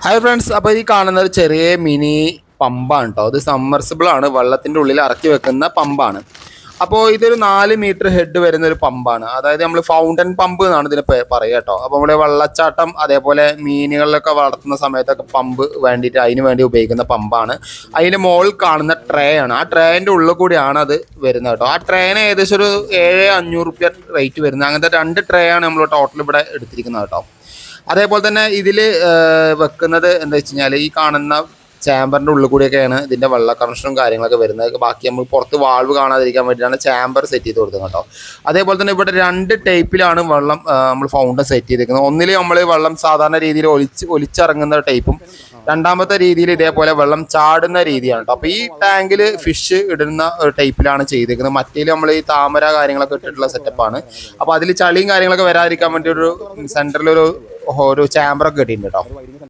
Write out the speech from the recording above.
Hi friends, അപ്പോൾ ഈ കാണുന്ന ഒരു ചെറിയ മിനി പമ്പാണ് കേട്ടോ. അത് സമ്മർസിബിൾ ആണ്, വെള്ളത്തിൻ്റെ ഉള്ളിൽ ഇറക്കി വെക്കുന്ന പമ്പാണ്. അപ്പോൾ ഇതൊരു 4 മീറ്റർ ഹെഡ് വരുന്ന ഒരു പമ്പാണ്. അതായത് നമ്മൾ ഫൗണ്ടൻ പമ്പ് എന്നാണ് ഇതിന് പറയുക കേട്ടോ. അപ്പോൾ നമ്മുടെ വെള്ളച്ചാട്ടം അതേപോലെ മീനുകളിലൊക്കെ വളർത്തുന്ന സമയത്തൊക്കെ പമ്പ് വേണ്ടിയിട്ട് അതിന് വേണ്ടി ഉപയോഗിക്കുന്ന പമ്പാണ്. അതിൻ്റെ മുകളിൽ കാണുന്ന ട്രേ ആണ്. ആ ട്രേൻ്റെ ഉള്ളിൽ കൂടിയാണ് അത് വരുന്നത് കേട്ടോ. ആ ട്രേന് ഏകദേശം ഒരു 7,500 റേറ്റ് വരുന്നത്. അങ്ങനത്തെ 2 ട്രേ ആണ് നമ്മൾ ടോട്ടൽ ഇവിടെ എടുത്തിരിക്കുന്നത് കേട്ടോ. അതേപോലെ തന്നെ ഇതിൽ വെക്കുന്നത് എന്താ വെച്ച് കഴിഞ്ഞാൽ ഈ കാണുന്ന ചാമ്പറിൻ്റെ ഉള്ളിൽ കൂടിയൊക്കെയാണ് ഇതിൻ്റെ വെള്ള കണക്ഷനും കാര്യങ്ങളൊക്കെ വരുന്നത്. ബാക്കി നമ്മൾ പുറത്ത് വാൾവ് കാണാതിരിക്കാൻ വേണ്ടിയിട്ടാണ് ചാമ്പർ സെറ്റ് ചെയ്ത് കൊടുക്കുന്നത് കേട്ടോ. അതേപോലെ തന്നെ ഇവിടെ 2 ടൈപ്പിലാണ് വെള്ളം നമ്മൾ ഫൗണ്ടൻ സെറ്റ് ചെയ്തിരിക്കുന്നത്. ഒന്നിൽ നമ്മൾ വെള്ളം സാധാരണ രീതിയിൽ ഒലിച്ചിറങ്ങുന്ന ടൈപ്പും, രണ്ടാമത്തെ രീതിയിൽ ഇതേപോലെ വെള്ളം ചാടുന്ന രീതിയാണ് കേട്ടോ. അപ്പോൾ ഈ ടാങ്കിൽ ഫിഷ് ഇടുന്ന ഒരു ടൈപ്പിലാണ് ചെയ്തിരിക്കുന്നത്. മറ്റേൽ നമ്മൾ ഈ താമര കാര്യങ്ങളൊക്കെ ഇട്ടിട്ടുള്ള സെറ്റപ്പാണ്. അപ്പോൾ അതിൽ ചളിയും കാര്യങ്ങളൊക്കെ വരാതിരിക്കാൻ വേണ്ടി ഒരു സെൻറ്ററിലൊരു ചാമ്പറൊക്കെ കിട്ടിയിട്ടുണ്ട് കേട്ടോ.